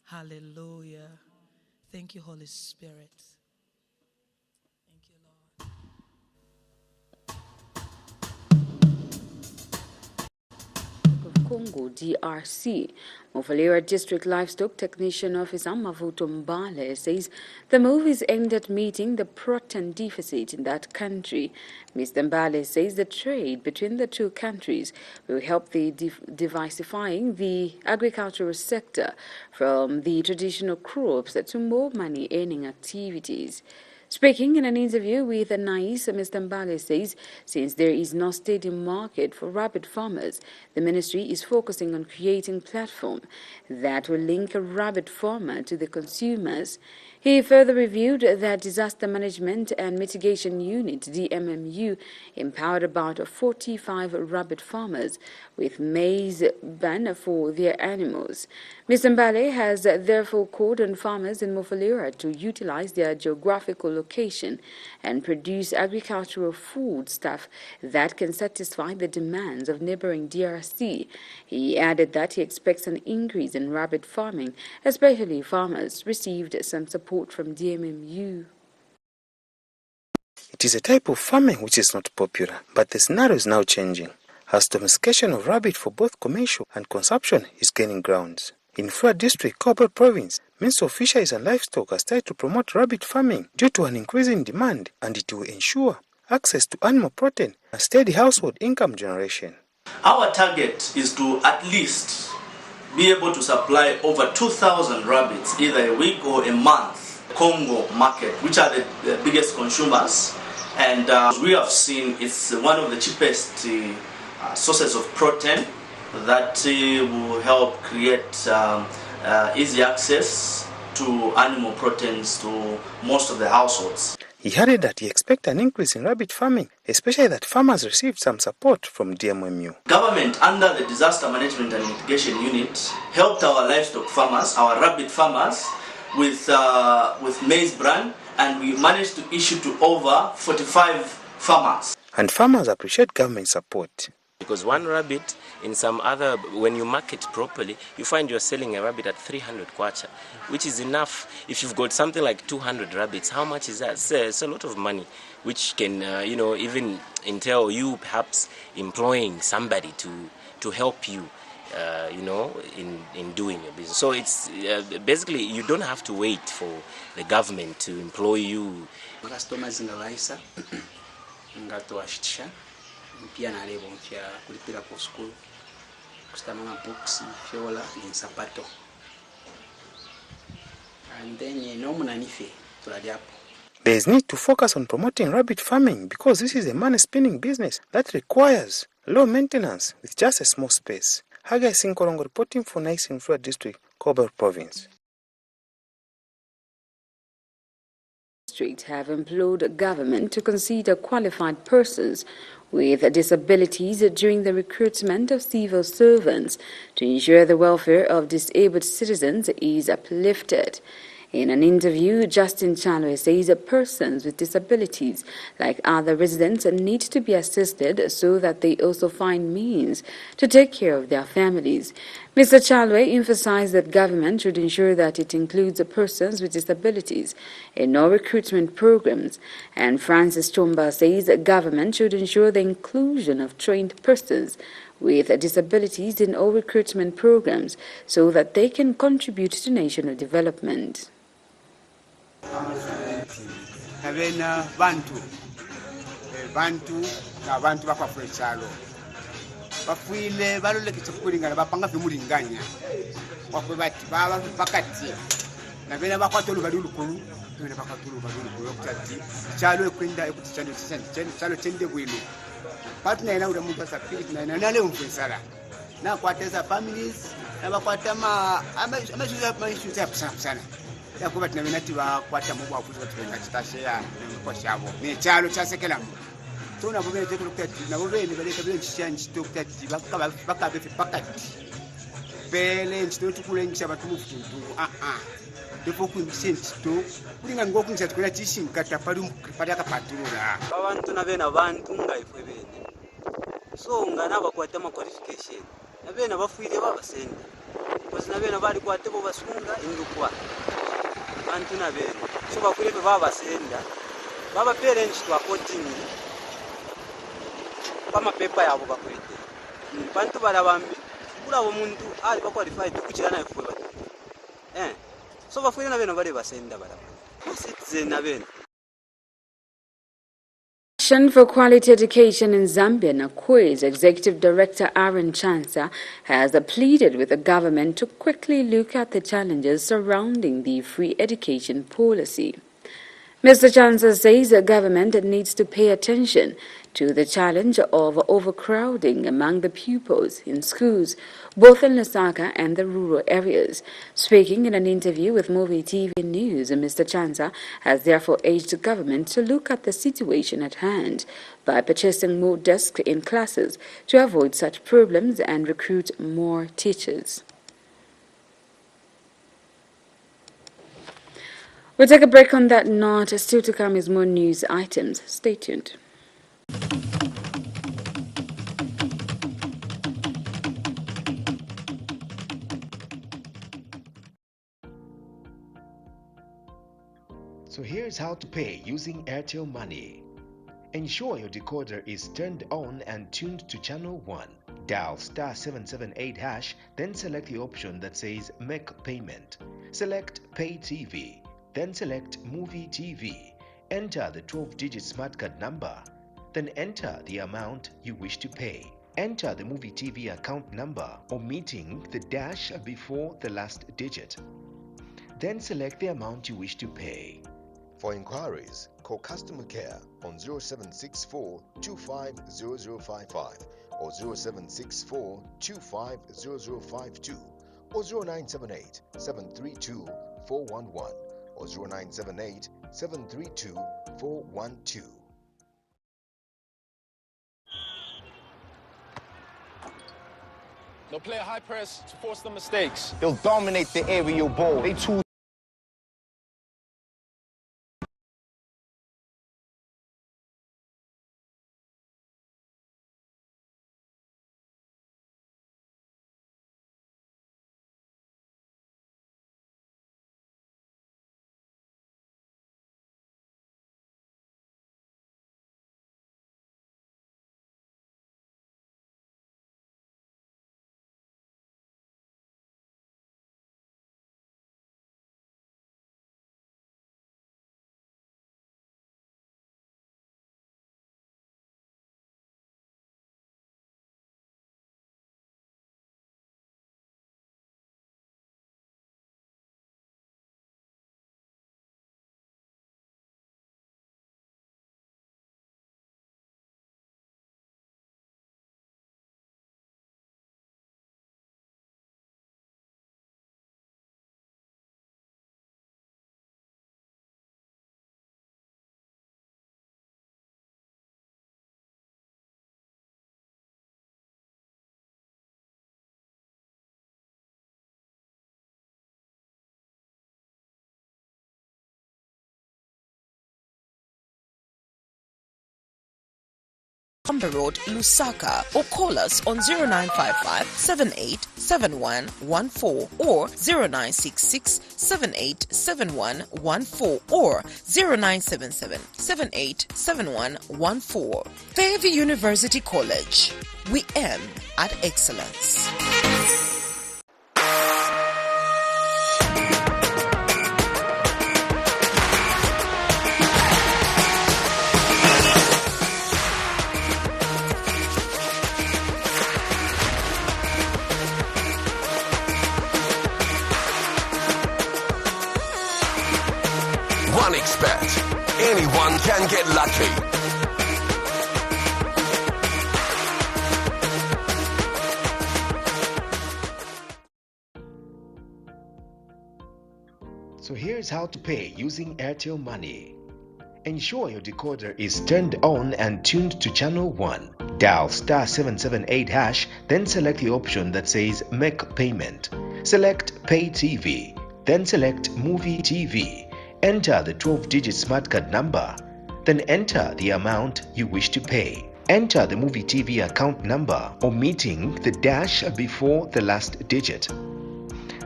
Hallelujah. Thank you, Holy Spirit. Thank you, Lord. Of Congo, DRC. Mufulira District Livestock Technician Officer Mavuto Mbale says the move is aimed at meeting the protein deficit in that country. Mr. Mbale says the trade between the two countries will help the diversifying the agricultural sector from the traditional crops to more money-earning activities. Speaking in an interview with Anais, Mr. Mbale says since there is no steady market for rabbit farmers, the ministry is focusing on creating a platform that will link a rabbit farmer to the consumers. He further reviewed that Disaster Management and Mitigation Unit, DMMU, empowered about 45 rabbit farmers with maize ban for their animals. Mr. Mbale has therefore called on farmers in Mufulira to utilize their geographical location and produce agricultural foodstuff that can satisfy the demands of neighboring DRC. He added that he expects an increase in rabbit farming, especially farmers received some support from DMMU. It is a type of farming which is not popular, but the scenario is now changing, as domestication of rabbit for both commercial and consumption is gaining grounds. In Florida District, Cobble Province, Ministry of Fisheries and Livestock has started to promote rabbit farming due to an increasing demand, and it will ensure access to animal protein and steady household income generation. Our target is to at least be able to supply over 2,000 rabbits either a week or a month. Congo market, which are the biggest consumers, and we have seen it's one of the cheapest sources of protein that will help create easy access to animal proteins to most of the households. He added that he expects an increase in rabbit farming, especially that farmers received some support from DMMU. Government, under the Disaster Management and Mitigation Unit, helped our livestock farmers, our rabbit farmers, with maize bran, and we managed to issue to over 45 farmers. And farmers appreciate government support. Because one rabbit, in some other, when you market properly, you find you're selling a rabbit at 300 kwacha, which is enough. If you've got something like 200 rabbits, how much is that? It's a lot of money, which can, even entail you perhaps employing somebody to help you. In doing your business. So it's basically you don't have to wait for the government to employ you. Customers in the Raisa, Ngatoashtisha, Piana Levo, Kulipira for school, Kustamana books, Fiola, and Sapato. And then no Munanife to Radiapo. There is need to focus on promoting rabbit farming because this is a money-spinning business that requires low maintenance with just a small space. Hagai Sinkolongo reporting for Nice in Florida District, Cobble Province. District have implored government to consider qualified persons with disabilities during the recruitment of civil servants to ensure the welfare of disabled citizens is uplifted. In an interview, Justin Chalwe says persons with disabilities, like other residents, need to be assisted so that they also find means to take care of their families. Mr. Chalwe emphasized that government should ensure that it includes persons with disabilities in all recruitment programs. And Francis Chomba says that government should ensure the inclusion of trained persons with disabilities in all recruitment programs so that they can contribute to national development. Nabena bantu nabantu bakwafuye kyalo bafuile baloleke kikulinga bapanga bimulinganya wakwe bati baba bakati nabena bakwatolo balulukulu nabena bakwatolo balulukulu okutati kyalo ekwenda ekutichando kyalo tende bwino partner ina ule muntu asapili na nale umfensala na kwateza families na bakwata amashuza ya sana yakuba tinabinati bakwata mu bwafuzi batwenga kitashya kwa shabo ne cyalo cyasekela tuna bubene tekulu kati na bubene baleka bile ncyanji tokati bakabe pakati pele ncito tukulengisha batumufu ndipo kuimisenti to kulinga ngokunja tukula chishinkata pali akapatulula abantu nabena abantu ngaifwe bene so ngana bakwata ma qualification nabena bafuile babasenda kozi nabene bali kwatebo basunga indukwa bantu nabene so bakulebe babasenda baba parents to according pamapepa yabo bakulete bantu balabambi kulabo muntu ali baqualified kuchira naye fwe bati so bafuyina nabene bali basenda balaba citizen nabene. Action for Quality Education in Zambia, NAQUI's Executive Director Aaron Chansa has pleaded with the government to quickly look at the challenges surrounding the free education policy. Mr. Chansa says the government needs to pay attention to the challenge of overcrowding among the pupils in schools, both in Lusaka and the rural areas. Speaking in an interview with Muvi TV News, Mr. Chansa has therefore urged the government to look at the situation at hand by purchasing more desks in classes to avoid such problems and recruit more teachers. We'll take a break on that note. Still to come is more news items. Stay tuned. So here's how to pay using Airtel Money. Ensure your decoder is turned on and tuned to channel 1. Dial *778#, then select the option that says Make Payment. Select Pay TV. Then select Movie TV. Enter the 12-digit smart card number. Then enter the amount you wish to pay. Enter the Movie TV account number, omitting the dash before the last digit. Then select the amount you wish to pay. For inquiries, call customer care on 0764 250055 or 0764 250052 or 0978 732 411 or 0978 732 412. They'll play a high press to force the mistakes. They'll dominate the aerial ball. They too. Road, Lusaka, or call us on 0955 787114 or 0966 787114 or 0977 787114. Fairview University College. We aim at excellence. OneXBet. Anyone can get lucky. So here's how to pay using Airtel Money. Ensure your decoder is turned on and tuned to channel 1. Dial *778#, then select the option that says Make Payment. Select Pay TV. Then select Movie TV. Enter the 12-digit smart card number. Then enter the amount you wish to pay. Enter the Movie TV account number, omitting the dash before the last digit.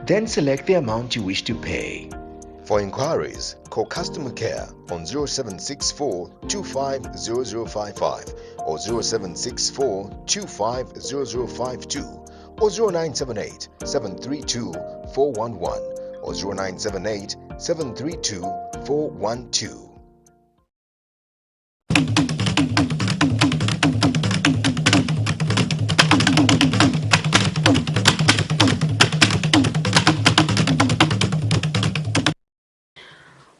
Then select the amount you wish to pay. For inquiries, call customer care on 0764 250055 or 0764 250052 or 0978 732 411 or 0978 732 412.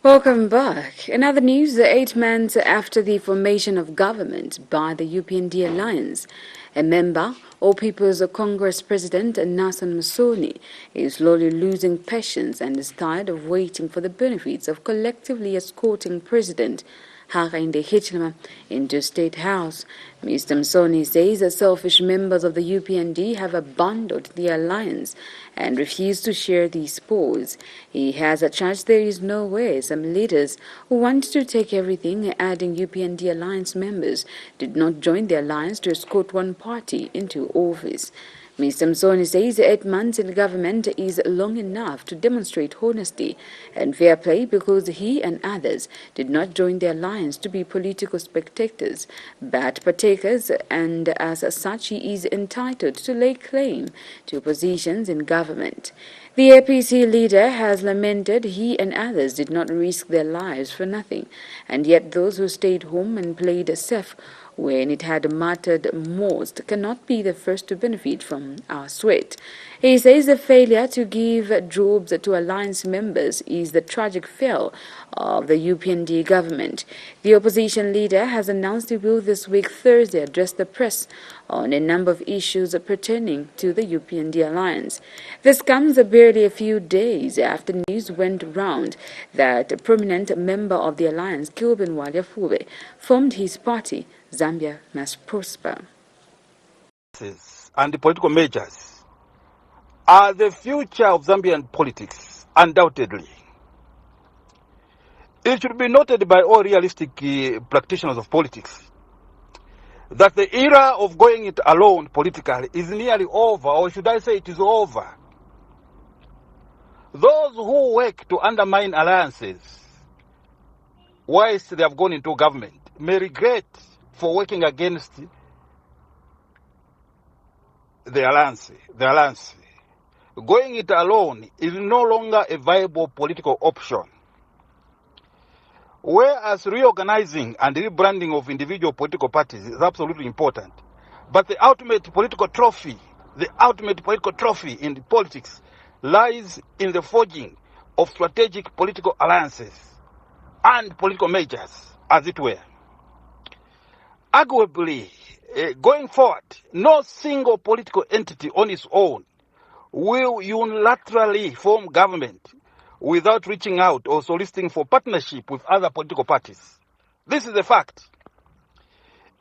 Welcome back. In other news, 8 months after the formation of government by the UPND Alliance, a member, All People's Congress President Nasan Musoni, is slowly losing patience and is tired of waiting for the benefits of collectively escorting President Hakainde Hichilema into State House. Mr. Musoni says that selfish members of the UPND have abandoned the alliance and refuse to share the spoils. He has charged there is no way some leaders who want to take everything, adding UPND alliance members, did not join the alliance to escort one party into office. Mr. Msoni says 8 months in government is long enough to demonstrate honesty and fair play because he and others did not join the alliance to be political spectators, but partakers, and as such he is entitled to lay claim to positions in government. The APC leader has lamented he and others did not risk their lives for nothing, and yet those who stayed home and played safe when it had mattered most cannot be the first to benefit from our sweat. He says the failure to give jobs to alliance members is the tragic fail of the UPND government. The opposition leader has announced he will this week Thursday address the press on a number of issues pertaining to the UPND alliance. This comes barely a few days after news went round that a prominent member of the alliance, Kilben Waliafube, formed his party, Zambia Must Prosper. And the political measures are the future of Zambian politics, undoubtedly. It should be noted by all realistic practitioners of politics that the era of going it alone politically is nearly over, or should I say it is over. Those who work to undermine alliances whilst they have gone into government may regret for working against the alliance. Going it alone is no longer a viable political option. Whereas reorganizing and rebranding of individual political parties is absolutely important, but the ultimate political trophy in politics lies in the forging of strategic political alliances and political measures, as it were. Arguably, going forward, no single political entity on its own will unilaterally form government without reaching out or soliciting for partnership with other political parties. This is a fact.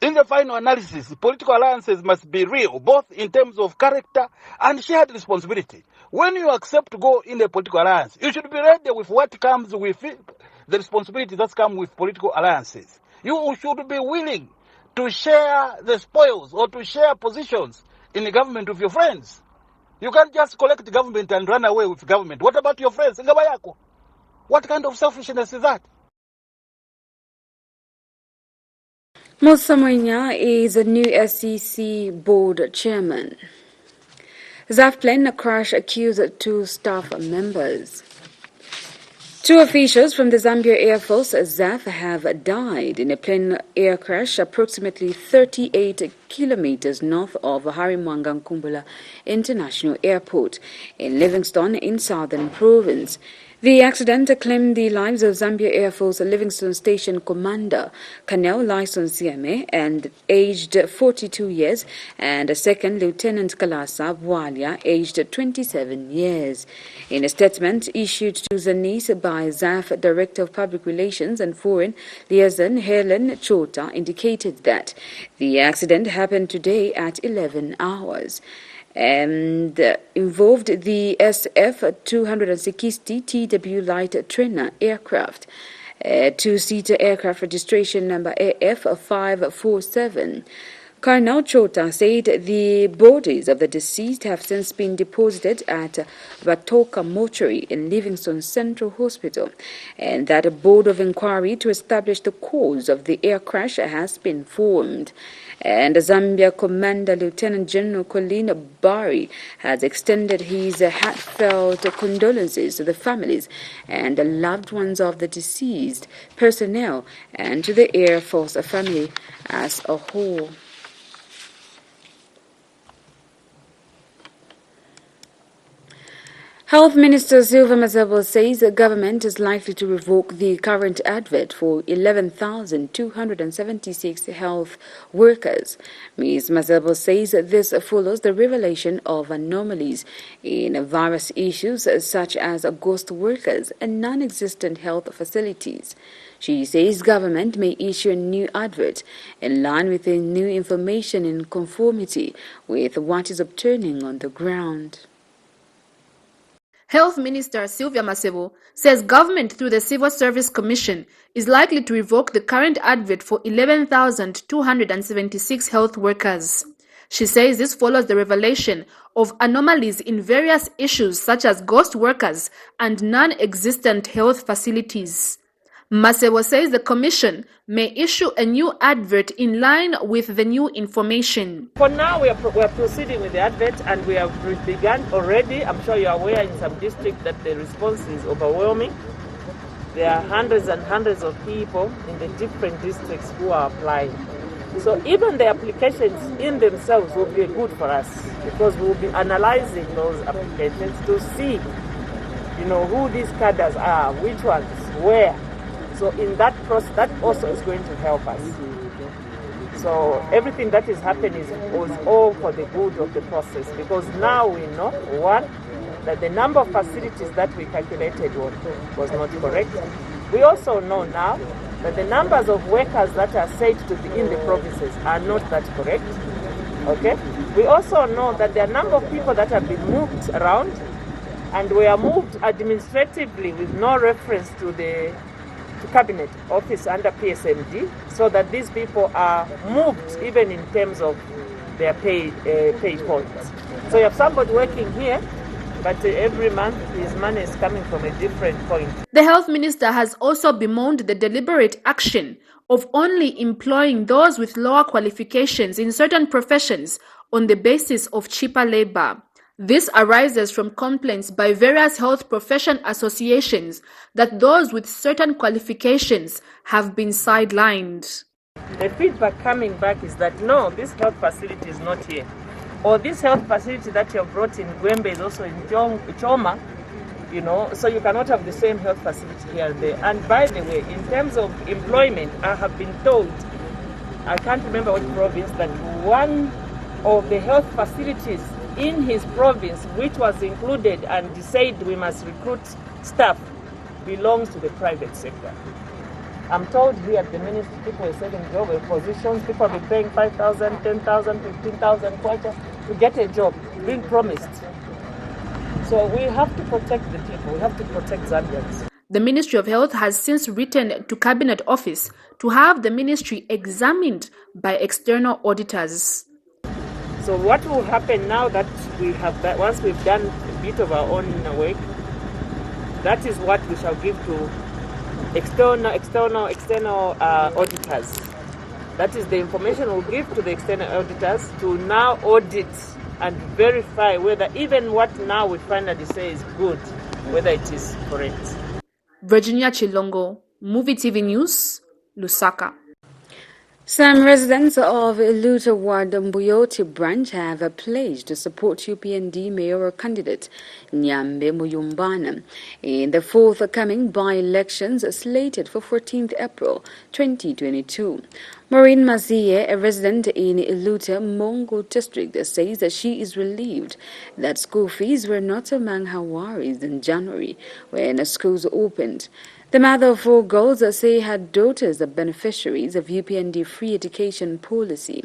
In the final analysis, political alliances must be real, both in terms of character and shared responsibility. When you accept to go in a political alliance, you should be ready with what comes with it, the responsibilities that come with political alliances. You should be willing to share the spoils or to share positions in the government with your friends. You can't just collect the government and run away with government. What about your friends? What kind of selfishness is that? Musa Mwenya is a new SEC board chairman. ZAF plane crash accused 2 staff members. 2 officials from the Zambia Air Force, ZAF, have died in a plane air crash approximately 38 kilometers north of Harimwanga Nkumbula International Airport in Livingstone in Southern Province. The accident claimed the lives of Zambia Air Force Livingstone Station Commander Colonel Lyson Siame, and aged 42 years, and Second Lieutenant Kalasa Bwalia, aged 27 years. In a statement issued to Zanis by ZAF Director of Public Relations and Foreign Liaison Helen Chota, indicated that the accident happened today at 11 hours. And involved the SF-260 TW Light Trainer aircraft, 2-seater aircraft registration number AF547, Colonel Chota said the bodies of the deceased have since been deposited at Watoka Mortuary in Livingstone Central Hospital, and that a board of inquiry to establish the cause of the air crash has been formed. And Zambia Commander Lieutenant General Colleen Barry has extended his heartfelt condolences to the families and the loved ones of the deceased personnel and to the Air Force family as a whole. Health Minister Silva Masebo says the government is likely to revoke the current advert for 11,276 health workers. Ms. Masebo says this follows the revelation of anomalies in various issues such as ghost workers and non-existent health facilities. She says government may issue a new advert in line with the new information in conformity with what is obtaining on the ground. Health Minister Sylvia Masebo says government through the Civil Service Commission is likely to revoke the current advert for 11,276 health workers. She says this follows the revelation of anomalies in various issues such as ghost workers and non-existent health facilities. Masebo says the Commission may issue a new advert in line with the new information. For now, we are proceeding with the advert, and we have begun already. I'm sure you are aware in some districts that the response is overwhelming. There are hundreds and hundreds of people in the different districts who are applying. So even the applications in themselves will be good for us, because we will be analyzing those applications to see, who these cadres are, which ones, where. So in that process, that also is going to help us. So everything that is happening was all for the good of the process, because now we know, one, that the number of facilities that we calculated was not correct. We also know now that the numbers of workers that are said to be in the provinces are not that correct. Okay? We also know that there are a number of people that have been moved around, and we are moved administratively with no reference to the cabinet office under PSMD, so that these people are moved even in terms of their pay points. So you have somebody working here, but every month his money is coming from a different point. The health minister has also bemoaned the deliberate action of only employing those with lower qualifications in certain professions on the basis of cheaper labor. This arises from complaints by various health profession associations that those with certain qualifications have been sidelined. The feedback coming back is that no, this health facility is not here. Or this health facility that you have brought in Gwembe is also in Choma, so you cannot have the same health facility here and there. And by the way, in terms of employment, I have been told, I can't remember what province, that one of the health facilities in his province, which was included and said we must recruit staff, belongs to the private sector. I'm told here at the ministry, people are setting job positions, people will be paying 5,000, 10,000, 15,000 kwacha to get a job, being promised. So we have to protect the people, we have to protect Zambians. The Ministry of Health has since written to Cabinet Office to have the ministry examined by external auditors. So what will happen now that we have, once we've done a bit of our own work, that is what we shall give to external auditors. That is the information we'll give to the external auditors to now audit and verify whether even what now we finally say is good, whether it is correct. Virginia Chilongo, Muvi TV News, Lusaka. Some residents of Iluta Ward Mbuyoti branch have pledged to support UPND mayoral candidate Nyambe Muyumbana in the forthcoming by-elections slated for 14th April 2022. Maureen Mazie, a resident in Iluta Mongo district, says that she is relieved that school fees were not among her worries in January when schools opened. The mother of 4 girls say her daughters are beneficiaries of UPND free education policy.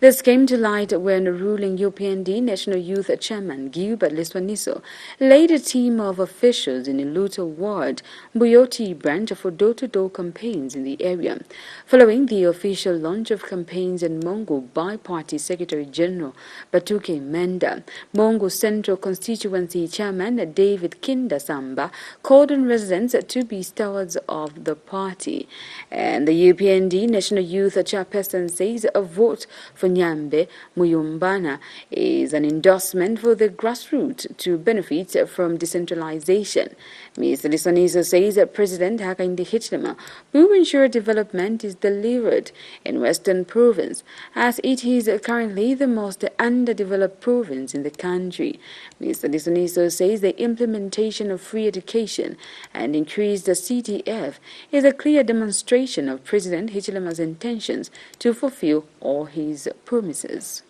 This came to light when ruling UPND National Youth Chairman Gilbert Leswaniso led a team of officials in Iluta Ward Mbuyoti branch for door-to-door campaigns in the area. Following the official official launch of campaigns in Mongo by Party Secretary General Batuke Menda. Mongo Central Constituency Chairman David Kindasamba called on residents to be stewards of the party. And the UPND National Youth Chairperson says a vote for Nyambe Muyumbana is an endorsement for the grassroots to benefit from decentralization. Ms. Lisoniso says that President Hakainde Hichilema will ensure development is delivered in Western Province, as it is currently the most underdeveloped province in the country. Mr. Lisoniso says the implementation of free education and increased CTF is a clear demonstration of President Hichilema's intentions to fulfill all his promises.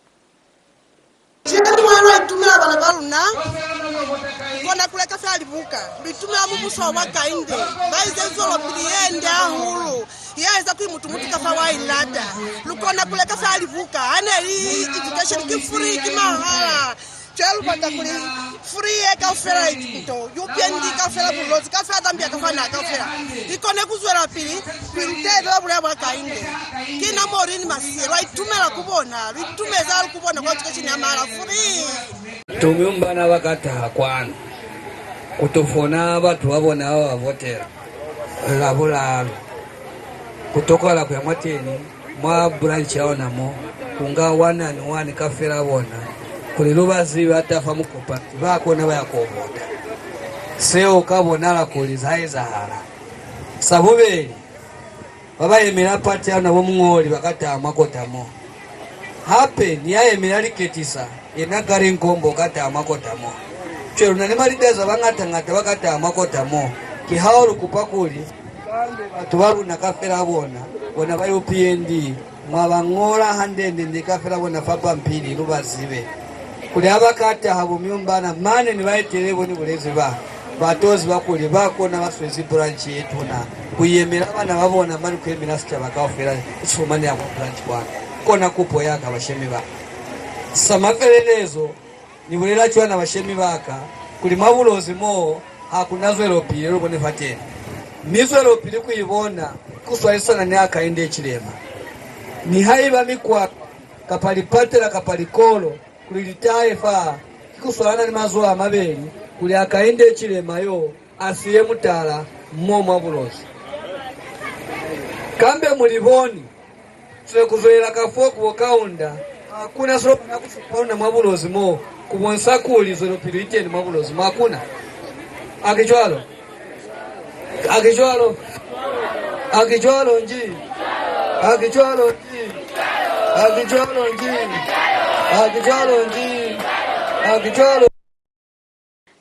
Kona kuleka fali buka bitumia mubuso wakainde baize zolo biliende ahulu yaweza kuimutumutu kafa wailada lukona kuleka fali buka ane education kifuri kimahala chelu pata kuli free ka ofera ito UPND ka ofera bulozi ka ofera Zambia ka fana ka ofera ikone kuzwera pili kwintelo bule wakainde kina morini masiro itumela kubona itumeza kubona kwa education ya mara free tumyumbana wakata kwana kutofona abantu babona abo bavotera labula kutokola kwa mateni mwa branch yaonamo kunga wana ni wani kafera bona kulilubazi batafa mukopa bakona bayakovota seo kabona la kulizaeza hala sabube baba yemera pati yana bomungoli bakata amakotamo hape ni yemera liketisa yenagari nkombo kata amakotamo chero nane malidaza bangatangata bakata amakotamo kihaulu kupakuli batu baruna kafera bona bona ba UPND mwabangola handende ndikafera bona papa mpili lubazibe kuli abakata habo myumbana mane ni baeterebo ni bulezi ba batozi bakuli bakona baswezi branch yetu na kuyemera bana babona mani kwemera sita bakafera isomani ya branch kwa kona kupo yaka bashemi ba samaferezo ni bulera chwana bashemi baka kuli mabulozi mo hakunazwe lopile lobone fateni nizwe lopile kuibona kuswalisana ne akainde ekirema ni haiba mikwa kapalipatela kapalikolo kuli litaifa kuswalana ni mazo amabeli kuli akainde ekirema yo asiye mutala mo mabulozi kambe muliboni tse kuzoera kafoku kaunda hakuna soro na kufuna mabulozi mo kubonsa kuli zo lopile iteni mabulozi makuna akijwalo nji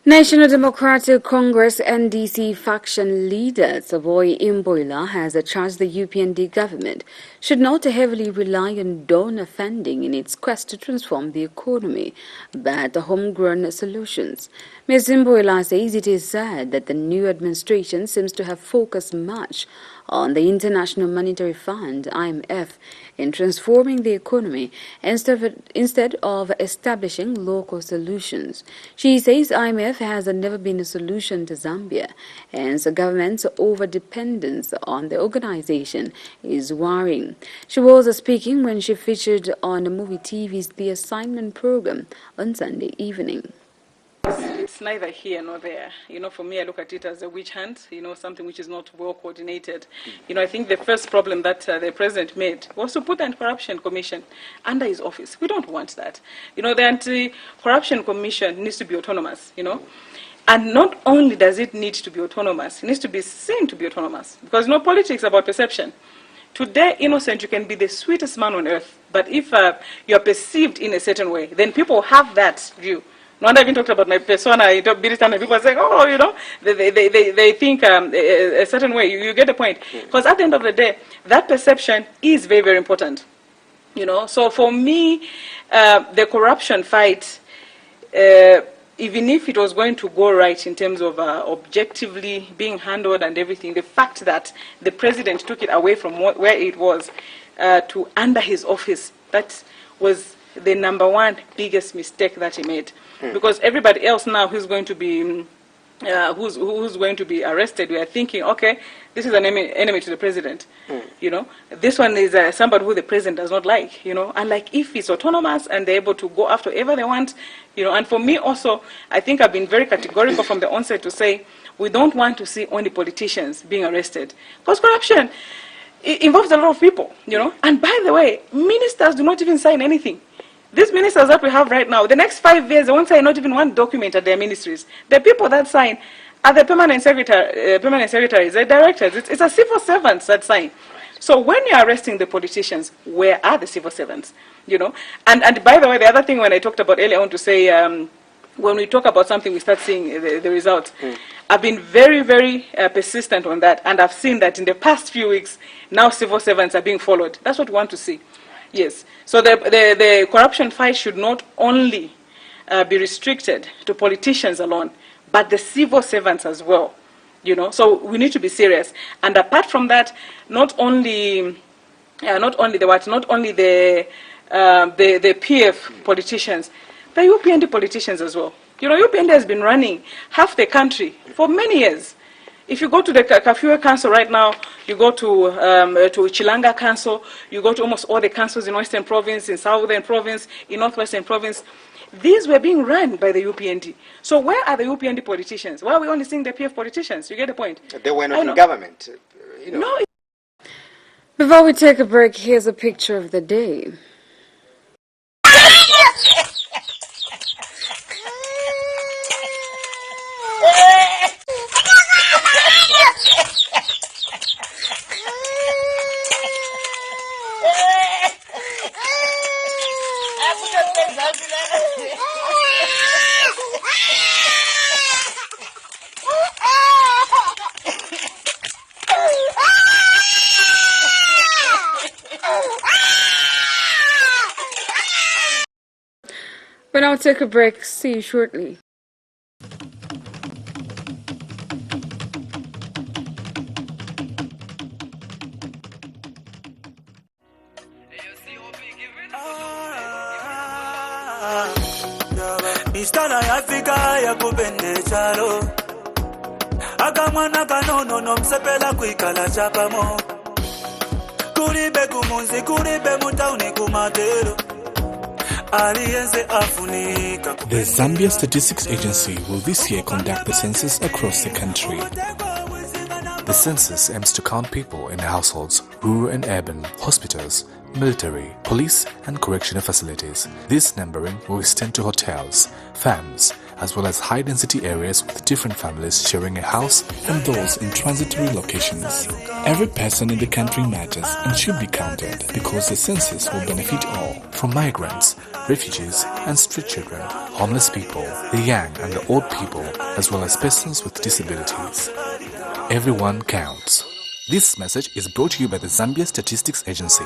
National Democratic Congress NDC faction leader Savoy Imboila has charged the UPND government should not heavily rely on donor funding in its quest to transform the economy, but homegrown solutions. Ms. Imboila says it is sad that the new administration seems to have focused much on the International Monetary Fund, IMF, in transforming the economy instead of establishing local solutions. She says IMF has never been a solution to Zambia, and the government's over-dependence on the organization is worrying. She was speaking when she featured on Muvi TV's The Assignment program on Sunday evening. It's neither here nor there. For me, I look at it as a witch hunt, something which is not well coordinated. I think the first problem that the president made was to put the Anti-Corruption Commission under his office. We don't want that. The Anti-Corruption Commission needs to be autonomous, And not only does it need to be autonomous, it needs to be seen to be autonomous. Because, politics is about perception. Today, innocent, you can be the sweetest man on earth. But if you're perceived in a certain way, then people have that view. No wonder I even talked about my persona. And people are saying, they think a certain way. You get the point. Because at the end of the day, that perception is very, very important. So for me, the corruption fight, even if it was going to go right in terms of objectively being handled and everything, the fact that the president took it away from where it was to under his office, that was the number one biggest mistake that he made. Because everybody else now who's going to be who's going to be arrested, we are thinking, okay, this is an enemy to the president. You know, this one is somebody who the president does not like. You know, and like if it's autonomous and they're able to go after whoever they want, you know. And for me also, I think I've been very categorical from the onset to say we don't want to see only politicians being arrested, because corruption it involves a lot of people. You know, and by the way, ministers do not even sign anything. These ministers that we have right now, the next 5 years, they won't sign not even one document at their ministries. The people that sign are the permanent secretaries, the directors. It's a civil servants that sign. So when you're arresting the politicians, where are the civil servants? You know, and by the way, the other thing when I talked about earlier on to say, when we talk about something, we start seeing the results. I've been very, very persistent on that, and I've seen that in the past few weeks, now civil servants are being followed. That's what we want to see. Yes. So the corruption fight should not only be restricted to politicians alone, but the civil servants as well. You know, so we need to be serious. And apart from that, not only the PF politicians, the UPND politicians as well. You know, UPND has been running half the country for many years. If you go to the Kafue Council right now, you go to Chilanga Council, you go to almost all the councils in Western Province, in Southern Province, in Northwestern Province. These were being run by the UPND. So where are the UPND politicians? Why are we only seeing the PF politicians? You get the point? They were not in government. You know. No. Before we take a break, here's a picture of the day. We'll now take a break. See you shortly. Istana ya Afrika ya kubende chalo akamwana kanono nomsepela kwikala chapamo kuribe kumunzi kuribe mutauni kumatero. The Zambia Statistics Agency will this year conduct the census across the country. The census aims to count people in households, rural and urban, hospitals, military, police and correctional facilities. This numbering will extend to hotels, farms, as well as high-density areas with different families sharing a house and those in transitory locations. Every person in the country matters and should be counted because the census will benefit all, from migrants, refugees and street children, homeless people, the young and the old people, as well as persons with disabilities. Everyone counts. This message is brought to you by the Zambia Statistics Agency.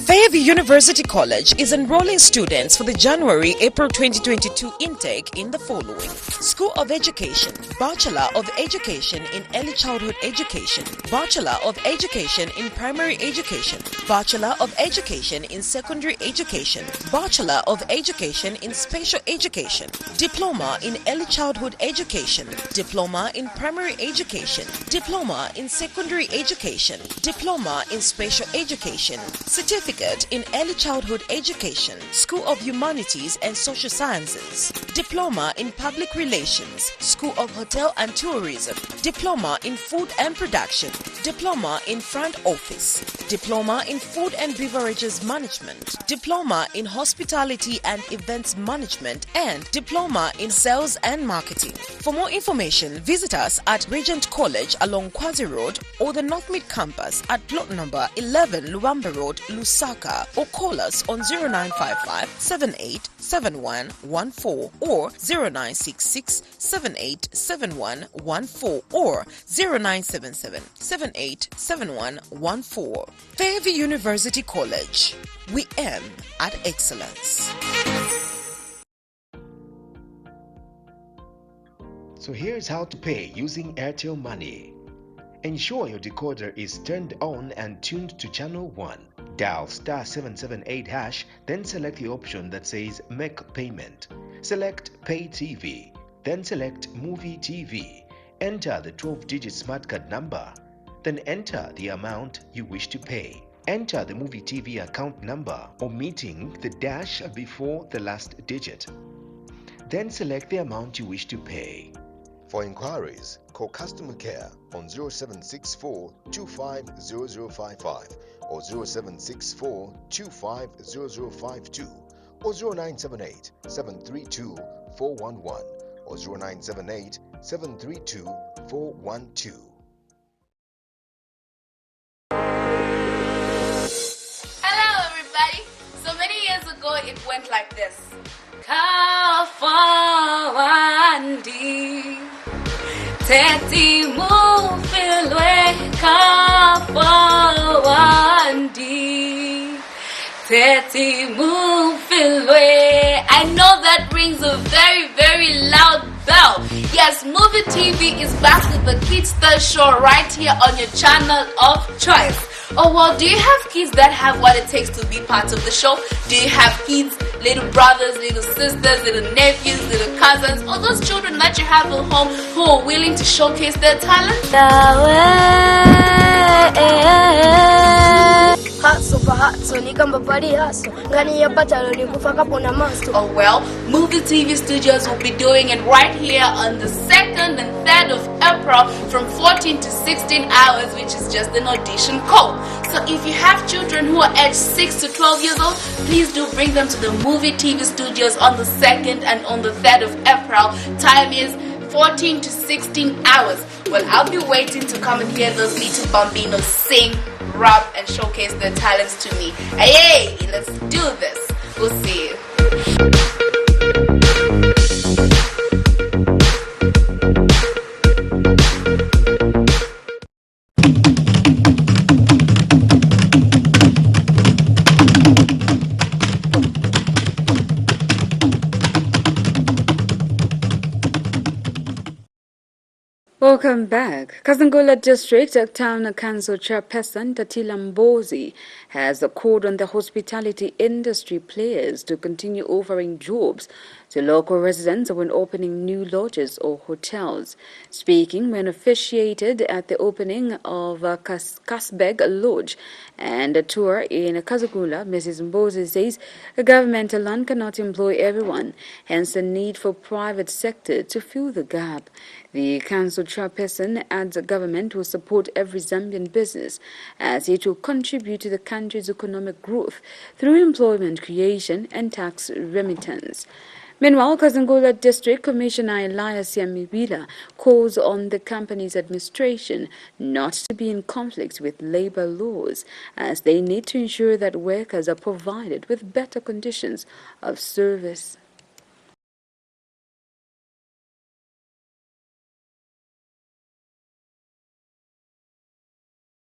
Fairview University College is enrolling students for the January-April 2022 intake in the following: School of Education, Bachelor of Education in Early Childhood Education, Bachelor of Education in Primary Education, Bachelor of Education in Secondary Education, Bachelor of Education in Special Education, Diploma in Early Childhood Education, Diploma in Primary Education, Diploma in Secondary Education, Diploma in Special Education, Certificate in Early Childhood Education, School of Humanities and Social Sciences, Diploma in Public Relations, School of Hotel and Tourism, Diploma in Food and Production, Diploma in Front Office, Diploma in Food and Beverages Management, Diploma in Hospitality and Events Management, and Diploma in Sales and Marketing. For more information, visit us at Regent College along Kwazi Road or the North Mid Campus at plot number 11 Luamba Road, Lusaka, or call us on 0955 787114 or 0966 787114 or 0977 787114. Fairview University College. We aim at excellence. So here's how to pay using Airtel Money. Ensure your decoder is turned on and tuned to channel 1. Dial *778#, then select the option that says Make Payment. Select Pay TV. Then select Muvi TV. Enter the 12-digit smart card number. Then enter the amount you wish to pay. Enter the Muvi TV account number, omitting the dash before the last digit. Then select the amount you wish to pay. For inquiries, call customer care on 0764 250055 or 0764 250052 or 0978 732 411 or 0978 732 412. Hello everybody. So many years ago it went like this. Kafawandi Teti mufilwe Kafawandi Teti mufilwe. I know that rings a very, very loud bell. Yes, Muvi TV is back with the Kids Third Show right here on your channel of choice. Oh well, do you have kids that have what it takes to be part of the show? Do you have kids, little brothers, little sisters, little nephews, little cousins, or those children that you have at home who are willing to showcase their talent? Oh well, Muvi TV Studios will be doing it right here on the 2nd and 3rd of April from 14 to 16 hours, which is just an audition call. So if you have children who are aged 6 to 12 years old, please do bring them to the Muvi TV Studios on the 2nd and on the 3rd of April. Time is 14 to 16 hours. Well, I'll be waiting to come and hear those little bambinos sing, rap, and showcase their talents to me. Hey, let's do this. We'll see you. Welcome back. Kazangula District Town Council Chairperson Tatila Mbozi has called on the hospitality industry players to continue offering jobs to local residents when opening new lodges or hotels. Speaking when officiated at the opening of Kasbeg Lodge and a tour in Kazangula, Mrs. Mbozi says the government alone cannot employ everyone, hence the need for private sector to fill the gap. The council chairperson adds the government will support every Zambian business as it will contribute to the country's economic growth through employment creation and tax remittance. Meanwhile, Kazangula District Commissioner Elias Yamibila calls on the company's administration not to be in conflict with labor laws as they need to ensure that workers are provided with better conditions of service.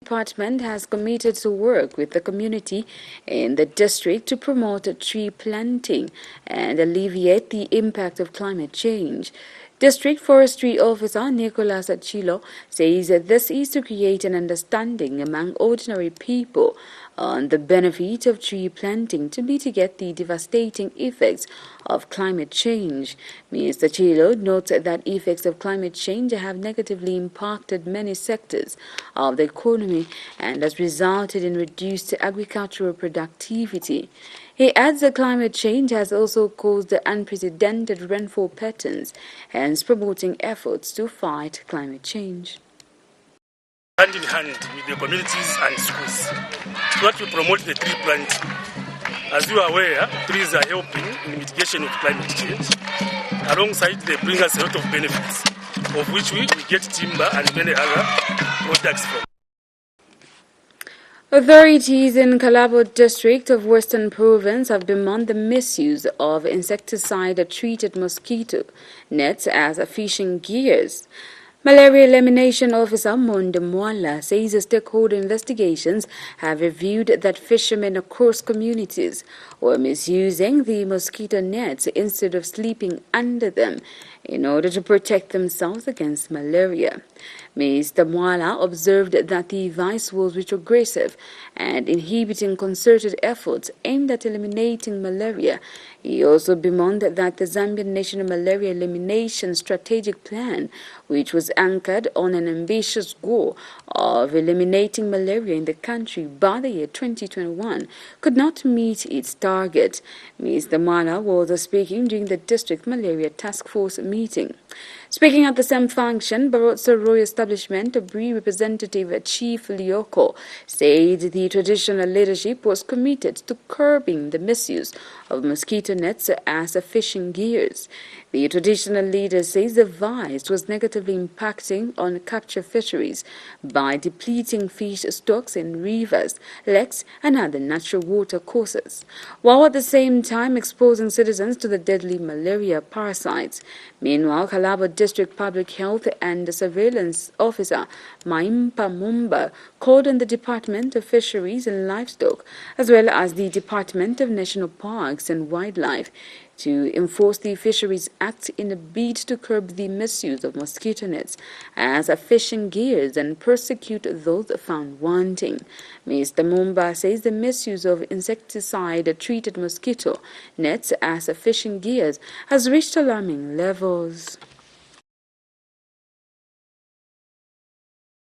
Department has committed to work with the community in the district to promote tree planting and alleviate the impact of climate change. District Forestry Officer Nicholas Achilo says that this is to create an understanding among ordinary people on the benefit of tree planting to mitigate the devastating effects of climate change. Mr. Achilo notes that effects of climate change have negatively impacted many sectors of the economy and has resulted in reduced agricultural productivity. He adds that climate change has also caused unprecedented rainfall patterns, hence promoting efforts to fight climate change. Hand in hand with the communities and schools, so that we promote the tree planting. As you are aware, trees are helping in mitigation of climate change. Alongside, they bring us a lot of benefits, of which we get timber and many other products from. Authorities in Kalabo district of Western Province have bemoaned the misuse of insecticide-treated mosquito nets as fishing gears. Malaria Elimination Officer Monde Mwala says the stakeholder investigations have revealed that fishermen across communities were misusing the mosquito nets instead of sleeping under them. in order to protect themselves against malaria. Mr. Mwala observed that the advice was retrogressive and inhibiting concerted efforts aimed at eliminating malaria. He also bemoaned that the Zambian National Malaria Elimination Strategic Plan, which was anchored on an ambitious goal of eliminating malaria in the country by the year 2021, could not meet its target. Mr. Mwala was speaking during the District Malaria Task Force meeting. Speaking at the same function, Barotso Royal Establishment Bri Representative Chief Lioko said the traditional leadership was committed to curbing the misuse of mosquito nets as fishing gears. The traditional leader says the vice was negatively impacting on capture fisheries by depleting fish stocks in rivers, lakes, and other natural water courses, while at the same time exposing citizens to the deadly malaria parasites. Meanwhile, Kalaba District Public Health and Surveillance Officer Maimpa Mumba called on the Department of Fisheries and Livestock, as well as the Department of National Parks and Wildlife, to enforce the Fisheries Act in a bid to curb the misuse of mosquito nets as fishing gears and prosecute those found wanting. Mr. Mumba says the misuse of insecticide-treated mosquito nets as fishing gears has reached alarming levels.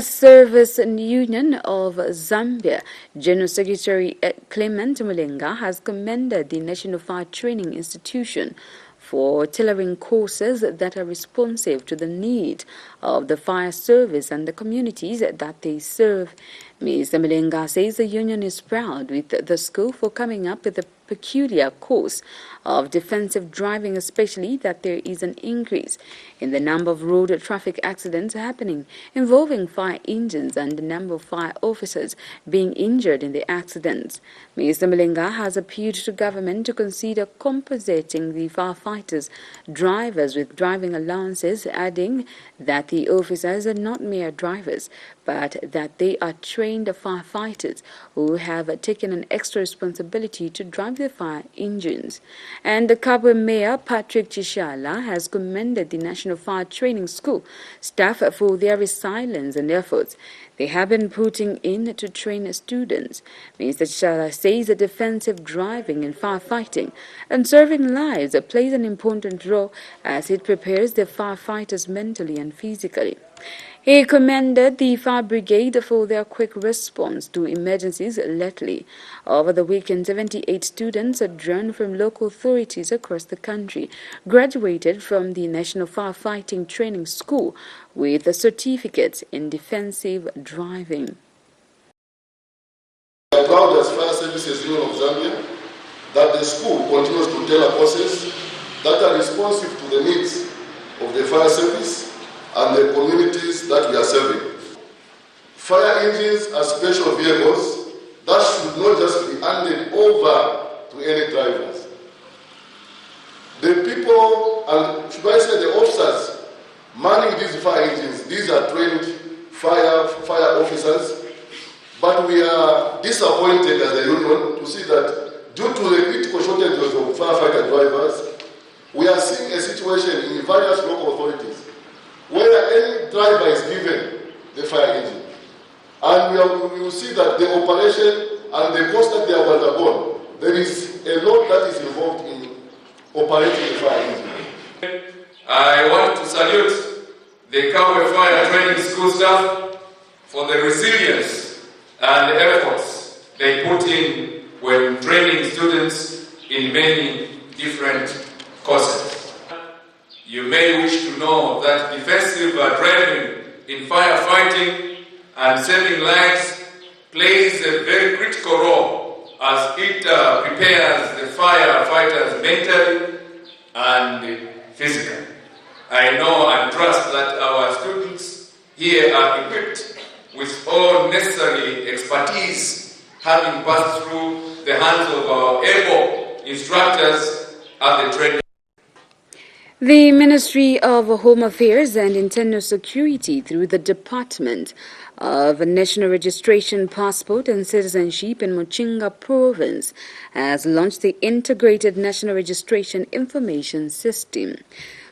Service Union of Zambia General Secretary Clement Mulenga has commended the National Fire Training Institution for tailoring courses that are responsive to the need of the fire service and the communities that they serve. Mr. Mulenga says the union is proud with the school for coming up with a peculiar course of defensive driving, especially that there is an increase in the number of road traffic accidents happening involving fire engines and the number of fire officers being injured in the accidents. Mr. Mulenga has appealed to government to consider compensating the firefighters' drivers with driving allowances, adding that the officers are not mere drivers, but that they are trained firefighters who have taken an extra responsibility to drive the fire engines. And the Kabwe Mayor Patrick Chishala has commended the National Fire Training School staff for their resilience and efforts they have been putting in to train students. Mr. Chishala says that defensive driving and firefighting and serving lives plays an important role as it prepares the firefighters mentally and physically. He commended the fire brigade for their quick response to emergencies lately. Over the weekend, 78 students drawn from local authorities across the country graduated from the National Firefighting Training School with certificates in defensive driving. I am proud as Fire Services Union of Zambia that the school continues to tailor courses that are responsive to the needs of the fire service and the communities that we are serving. Fire engines are special vehicles that should not just be handed over to any drivers. The people, and should I say the officers, manning these fire engines, these are trained fire officers, but we are disappointed as a union to see that due to the critical shortages of firefighter drivers, we are seeing a situation in various local authorities where any driver is given the fire engine. And we will see that the operation and the cost that they have undergone, there is a lot that is involved in operating the fire engine. I want to salute the Kabwe Fire Training School staff for the resilience and the efforts they put in when training students in many different courses. You may wish to know that defensive driving in firefighting and saving lives plays a very critical role as it prepares the firefighters mentally and physically. I know and trust that our students here are equipped with all necessary expertise, having passed through the hands of our able instructors at the training. The Ministry of Home Affairs and Internal Security, through the Department of National Registration, Passport and Citizenship in Mochinga Province, has launched the Integrated National Registration Information System.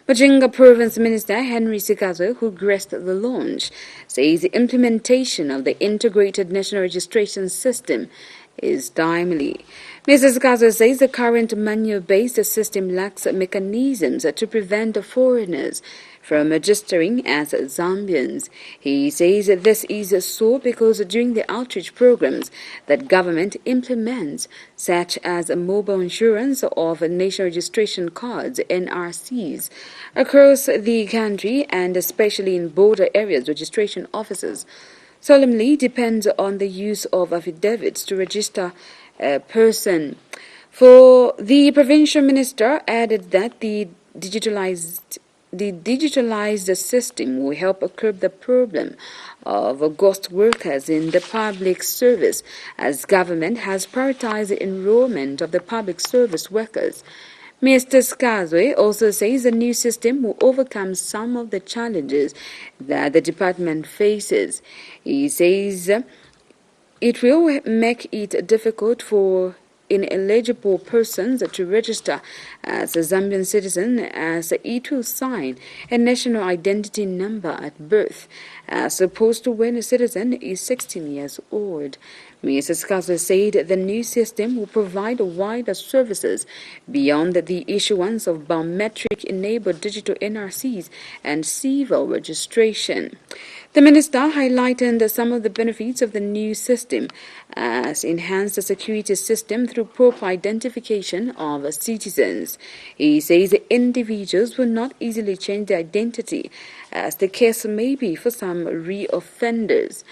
Mujinga Province Minister Henry Sikazo, who graced the launch, says the implementation of the Integrated National Registration System is timely. Mr. Sikazo says the current manual-based system lacks mechanisms to prevent foreigners from registering as Zambians. He says this is so because during the outreach programs that government implements, such as mobile insurance of national registration cards, NRCs, across the country and especially in border areas, registration officers solemnly depends on the use of affidavits to register a person. For the provincial minister added that the digitalized system will help curb the problem of ghost workers in the public service, as government has prioritized the enrollment of the public service workers. Mr. Skazwe also says the new system will overcome some of the challenges that the department faces. He says it will make it difficult for ineligible persons to register as a Zambian citizen, as it will sign a national identity number at birth, as opposed to when a citizen is 16 years old. Mrs. Skazo said the new system will provide wider services beyond the issuance of biometric-enabled digital NRCs and civil registration. The minister highlighted some of the benefits of the new system, as enhanced security system through proper identification of citizens. He says individuals will not easily change their identity, as the case may be for some re-offenders.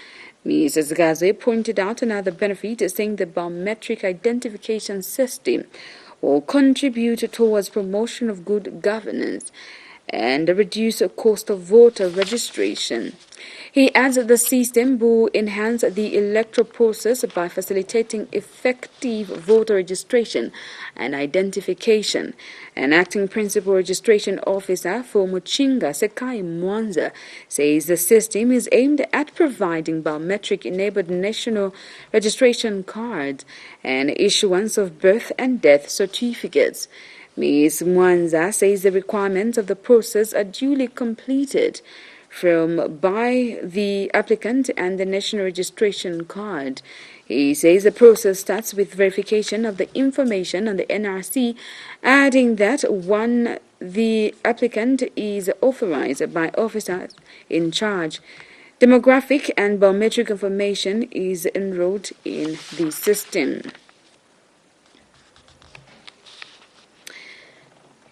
Mrs. Gaze pointed out another benefit, saying the biometric identification system will contribute towards promotion of good governance and reduce the cost of voter registration. He adds that the system will enhance the electoral process by facilitating effective voter registration and identification. An acting principal registration officer for Muchinga, Sekai Mwanza, says the system is aimed at providing biometric-enabled national registration cards and issuance of birth and death certificates. Ms. Mwanza says the requirements of the process are duly completed by the applicant and the national registration card. He says the process starts with verification of the information on the NRC, adding that when the applicant is authorized by officers in charge, demographic and biometric information is enrolled in the system.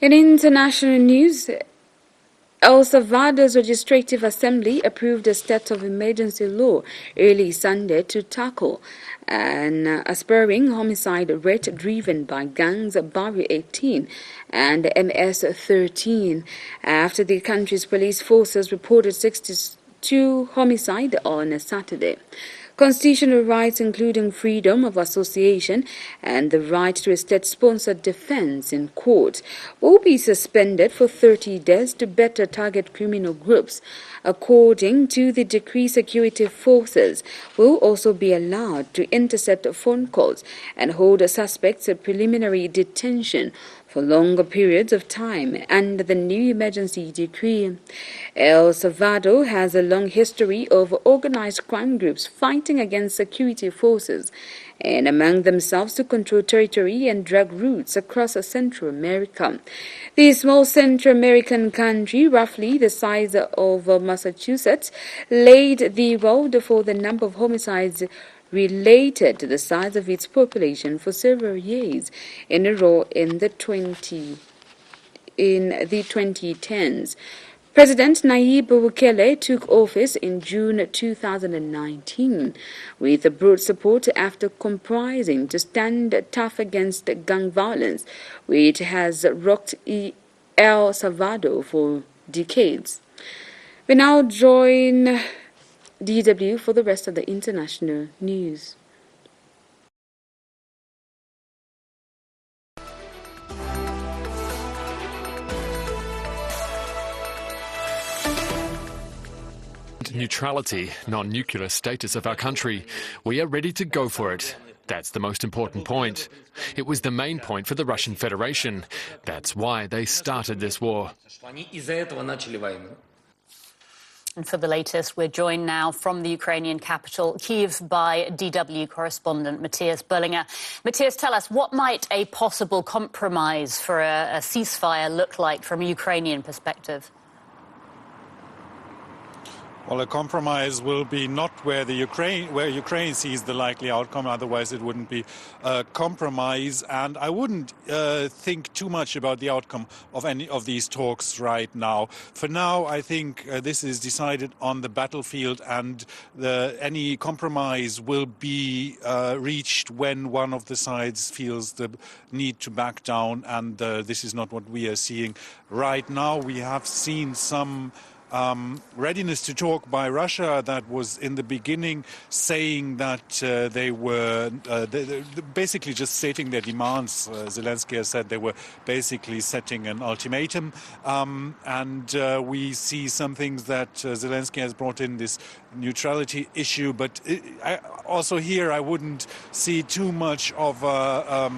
In international news, El Salvador's Legislative Assembly approved a state of emergency law early Sunday to tackle an aspiring homicide rate driven by gangs Barrio 18 and MS-13 after the country's police forces reported 62 homicides on Saturday. Constitutional rights, including freedom of association and the right to a state-sponsored defense in court, will be suspended for 30 days to better target criminal groups. According to the decree, security forces will also be allowed to intercept phone calls and hold suspects at preliminary detention for longer periods of time under the new emergency decree. El Salvador has a long history of organized crime groups fighting against security forces and among themselves to control territory and drug routes across Central America. The small Central American country, roughly the size of Massachusetts, laid the road for the number of homicides related to the size of its population for several years in a row in the 2010s. President Nayib Bukele took office in June 2019 with broad support after comprising to stand tough against gang violence, which has rocked El Salvador for decades. We now join DW for the rest of the international news. Neutrality, non-nuclear status of our country. We are ready to go for it. That's the most important point. It was the main point for the Russian Federation. That's why they started this war. And for the latest, we're joined now from the Ukrainian capital, Kyiv, by DW correspondent Matthias Berlinger. Matthias, tell us, what might a possible compromise for a ceasefire look like from a Ukrainian perspective? Well, a compromise will be not where Ukraine sees the likely outcome. Otherwise, it wouldn't be a compromise. And I wouldn't think too much about the outcome of any of these talks right now. For now, I think this is decided on the battlefield, and any compromise will be reached when one of the sides feels the need to back down. And this is not what we are seeing right now. We have seen some readiness to talk by Russia that was in the beginning saying that they were basically just stating their demands. Zelensky has said they were basically setting an ultimatum. And we see some things that Zelensky has brought in, this neutrality issue. But also here I wouldn't see too much of a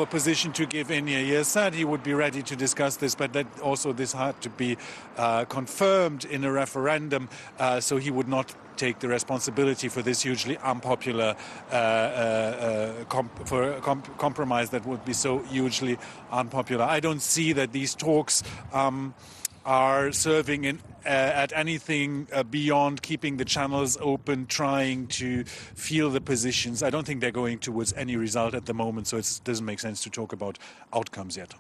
position to give in. He has said he would be ready to discuss this, but that also this had to be confirmed in a referendum, so he would not take the responsibility for this hugely unpopular compromise that would be so hugely unpopular. I don't see that these talks are serving at anything beyond keeping the channels open, trying to feel the positions. I don't think they're going towards any result at the moment, so it doesn't make sense to talk about outcomes yet.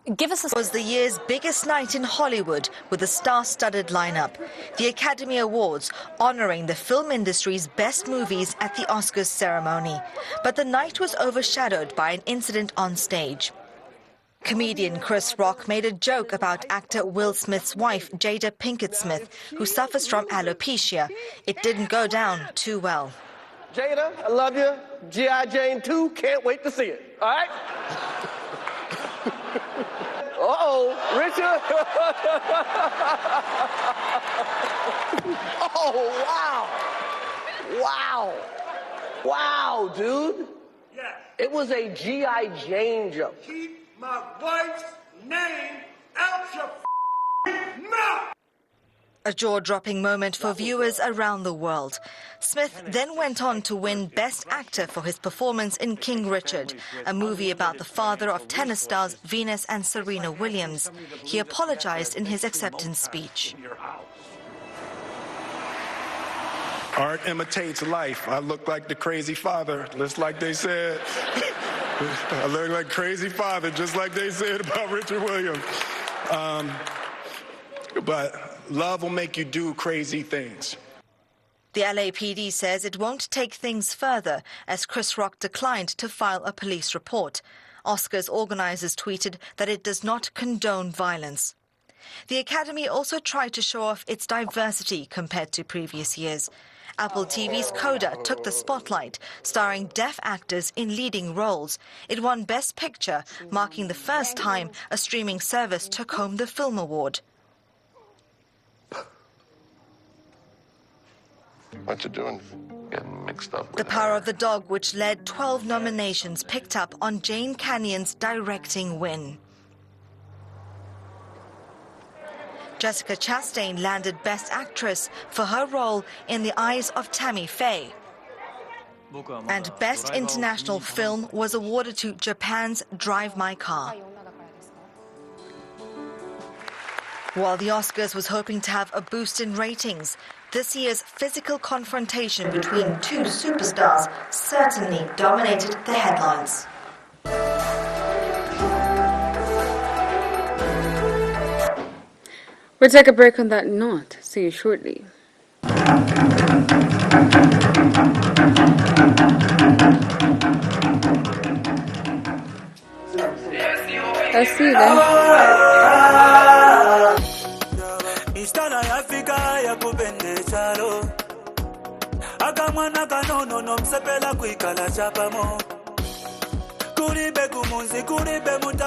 It was the year's biggest night in Hollywood with a star-studded lineup. The Academy Awards honoring the film industry's best movies at the Oscars ceremony. But the night was overshadowed by an incident on stage. Comedian Chris Rock made a joke about actor Will Smith's wife, Jada Pinkett Smith, who suffers from alopecia. It didn't go down too well. Jada, I love you. G.I. Jane 2, can't wait to see it. All right? Richard. Oh, wow. Wow, dude. Yeah. It was a G.I. Jane joke. Keep my wife's name out your mouth. A jaw-dropping moment for viewers around the world. Smith then went on to win Best Actor for his performance in King Richard, a movie about the father of tennis stars Venus and Serena Williams. He apologized in his acceptance speech. Art imitates life. I look like the crazy father, just like they said. I look like crazy father, just like they said about Richard Williams. But love will make you do crazy things. The LAPD says it won't take things further as Chris Rock declined to file a police report. Oscars organizers tweeted that it does not condone violence. The Academy also tried to show off its diversity compared to previous years. Apple TV's Coda took the spotlight, starring deaf actors in leading roles. It won Best Picture, marking the first time a streaming service took home the Film Award. What you doing? Getting mixed up with The Power of the Dog, which led 12 nominations, picked up on Jane Canyon's directing win. Jessica Chastain landed Best Actress for her role in The Eyes of Tammy Faye. And Best International Film was awarded to Japan's Drive My Car. While the Oscars was hoping to have a boost in ratings, this year's physical confrontation between two superstars certainly dominated the headlines. We'll take a break on that note. See you shortly. I'll see you then. Istana ya Afrika ya kubende chalo akamwana kanono nomsepela kuikala chapamo kulibe kumunzi kulibe muta